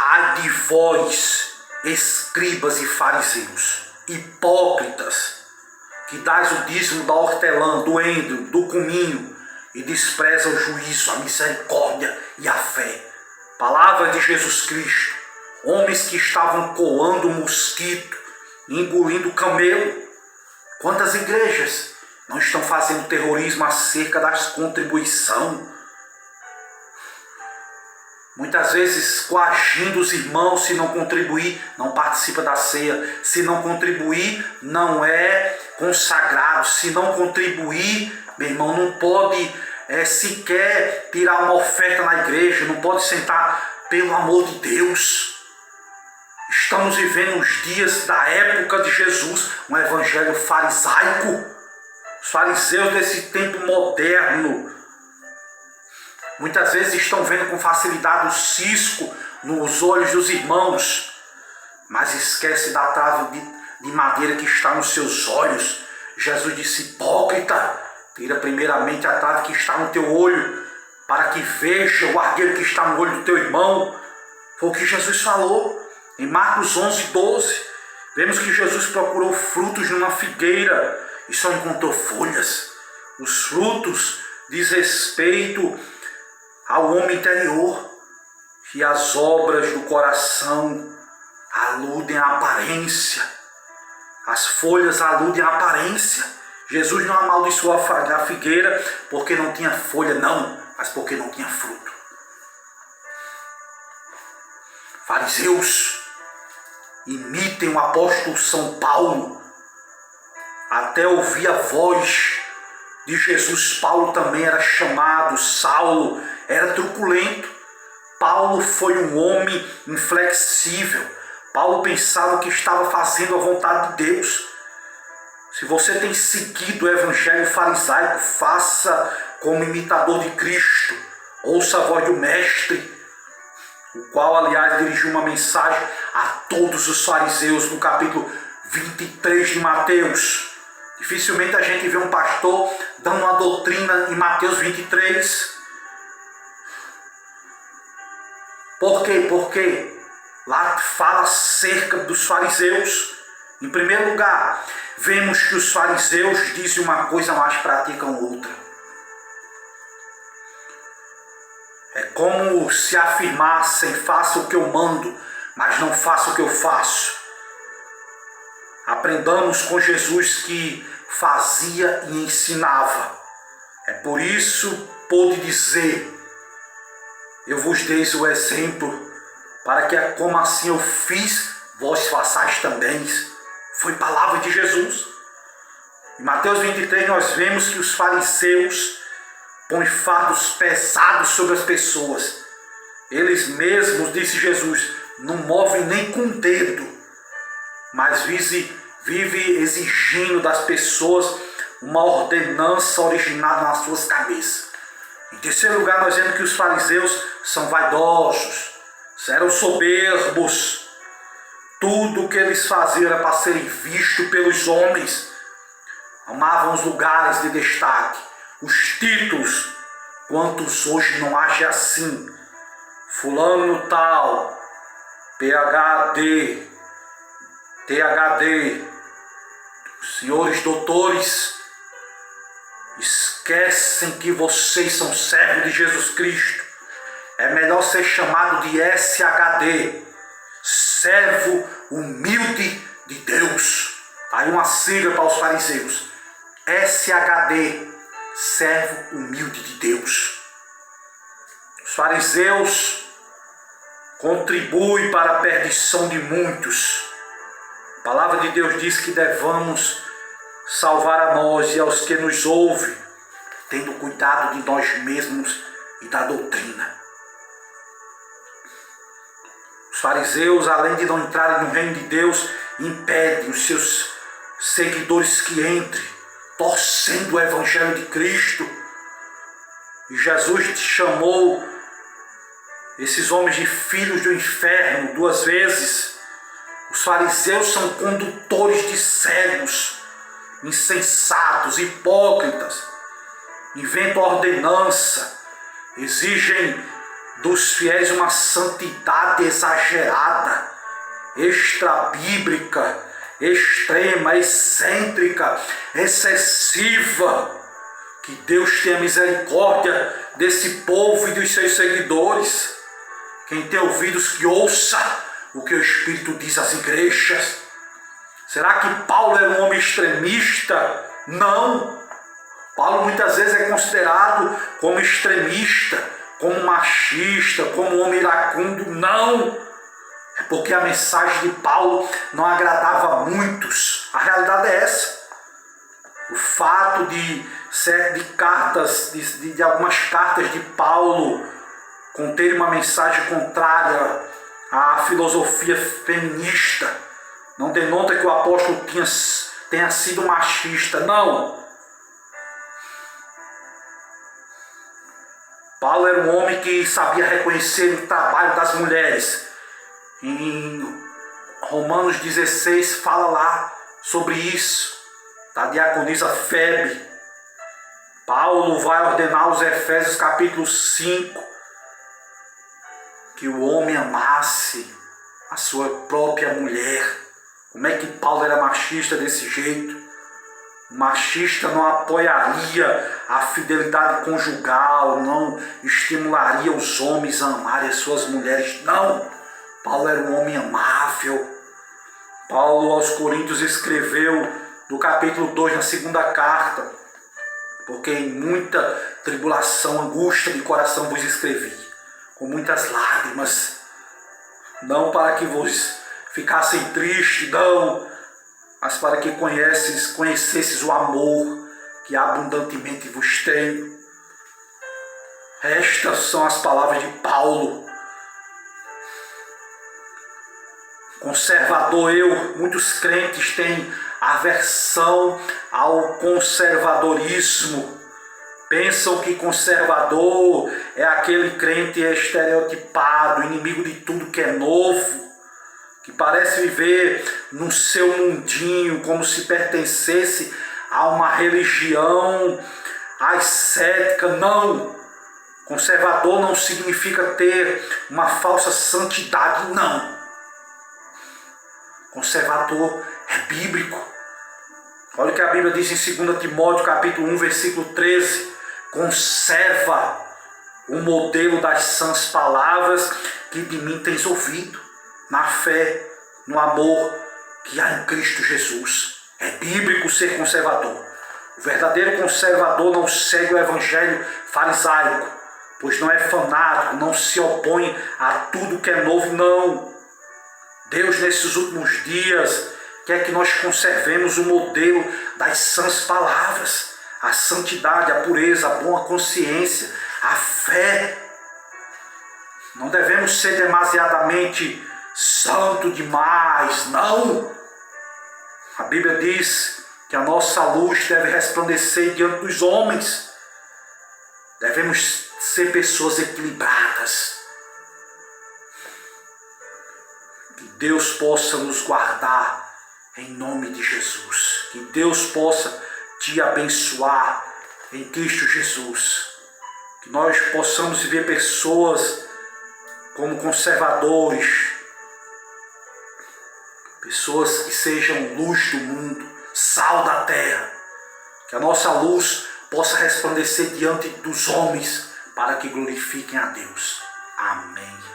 Ai de vós, escribas e fariseus, hipócritas, que dais o dízimo da hortelã, do endro, do cominho, e despreza o juízo, a misericórdia e a fé. Palavra de Jesus Cristo. Homens que estavam coando mosquito, engolindo camelo. Quantas igrejas não estão fazendo terrorismo acerca das contribuições? Muitas vezes coagindo os irmãos, se não contribuir, não participa da ceia. Se não contribuir, não é consagrado. Se não contribuir, meu irmão, não pode sequer tirar uma oferta na igreja, não pode sentar, pelo amor de Deus. Estamos vivendo os dias da época de Jesus, um evangelho farisaico. Os fariseus desse tempo moderno, muitas vezes estão vendo com facilidade o cisco nos olhos dos irmãos, mas esquece da trave de madeira que está nos seus olhos. Jesus disse: hipócrita, tira primeiramente a trave que está no teu olho, para que veja o argueiro que está no olho do teu irmão. Foi o que Jesus falou em Marcos 11:12. Vemos que Jesus procurou frutos numa figueira e só encontrou folhas. Os frutos diz respeito ao homem interior, e as obras do coração aludem à aparência. As folhas aludem à aparência. Jesus não amaldiçoou a figueira porque não tinha folha, não, mas porque não tinha fruto. Fariseus, imitem o apóstolo São Paulo. Até ouvir a voz de Jesus, Paulo também era chamado, Saulo era truculento. Paulo foi um homem inflexível. Paulo pensava que estava fazendo a vontade de Deus. Se você tem seguido o evangelho farisaico, faça como imitador de Cristo. Ouça a voz do Mestre, o qual, aliás, dirigiu uma mensagem a todos os fariseus no capítulo 23 de Mateus. Dificilmente a gente vê um pastor dando uma doutrina em Mateus 23. Por quê? Porque lá fala acerca dos fariseus. Em primeiro lugar, vemos que os fariseus dizem uma coisa, mas praticam outra. É como se afirmassem: faça o que eu mando, mas não faça o que eu faço. Aprendamos com Jesus que fazia e ensinava. É por isso pôde dizer: eu vos dei o exemplo, para que como assim eu fiz, vós façais também. Foi palavra de Jesus. Em Mateus 23 nós vemos que os fariseus põem fardos pesados sobre as pessoas. Eles mesmos, disse Jesus, não movem nem com o dedo, mas vive exigindo das pessoas uma ordenança originada nas suas cabeças. Em terceiro lugar, nós vemos que os fariseus são vaidosos, eram soberbos. Tudo o que eles faziam era para serem vistos pelos homens. Amavam os lugares de destaque, os títulos. Quantos hoje não agem assim? Fulano tal, PhD, THD, senhores doutores, esquecem que vocês são servos de Jesus Cristo. É melhor ser chamado de SHD, servo humilde de Deus. Aí uma sigla para os fariseus: SHD, servo humilde de Deus. Os fariseus contribuem para a perdição de muitos. A palavra de Deus diz que devamos salvar a nós e aos que nos ouvem, tendo cuidado de nós mesmos e da doutrina. Os fariseus, além de não entrarem no reino de Deus, impedem os seus seguidores que entrem, torcendo o evangelho de Cristo. E Jesus chamou esses homens de filhos do inferno 2 vezes. Os fariseus são condutores de cegos, insensatos, hipócritas, inventam ordenança, exigem dos fiéis uma santidade exagerada, extrabíblica, extrema, excêntrica, excessiva. Que Deus tenha misericórdia desse povo e dos seus seguidores. Quem tem ouvidos que ouça o que o Espírito diz às igrejas. Será que Paulo era um homem extremista? Não. Paulo muitas vezes é considerado como extremista, como machista, como homem iracundo. Não. É porque a mensagem de Paulo não agradava a muitos. A realidade é essa. O fato de algumas cartas de Paulo conterem uma mensagem contrária à filosofia feminista não denota que o apóstolo tenha sido machista. Não. Paulo era um homem que sabia reconhecer o trabalho das mulheres. Em Romanos 16 fala lá sobre isso, da diaconisa Febe. Paulo vai ordenar aos Efésios capítulo 5 que o homem amasse a sua própria mulher. Como é que Paulo era machista desse jeito? O machista não apoiaria a fidelidade conjugal, não estimularia os homens a amarem as suas mulheres. Não! Paulo era um homem amável. Paulo aos Coríntios escreveu no capítulo 2, na segunda carta: porque em muita tribulação, angústia de coração vos escrevi, com muitas lágrimas, não para que vos ficassem tristes, não, mas para que conhecesses o amor que abundantemente vos tenho. Estas são as palavras de Paulo. Conservador muitos crentes têm aversão ao conservadorismo. Pensam que conservador é aquele crente estereotipado, inimigo de tudo que é novo, que parece viver no seu mundinho, como se pertencesse a uma religião ascética. Não! Conservador não significa ter uma falsa santidade, não. Conservador é bíblico. Olha o que a Bíblia diz em 2 Timóteo capítulo 1, versículo 13. Conserva o modelo das sãs palavras que de mim tens ouvido, na fé, no amor que há em Cristo Jesus. É bíblico ser conservador. O verdadeiro conservador não segue o evangelho farisaico, pois não é fanático, não se opõe a tudo que é novo, não. Deus, nesses últimos dias, quer que nós conservemos o modelo das sãs palavras, a santidade, a pureza, a boa consciência, a fé. Não devemos ser demasiadamente santo demais, não. A Bíblia diz que a nossa luz deve resplandecer diante dos homens. Devemos ser pessoas equilibradas. Que Deus possa nos guardar em nome de Jesus. Que Deus possa te abençoar em Cristo Jesus. Que nós possamos ver pessoas como conservadores, pessoas que sejam luz do mundo, sal da terra. Que a nossa luz possa resplandecer diante dos homens para que glorifiquem a Deus. Amém.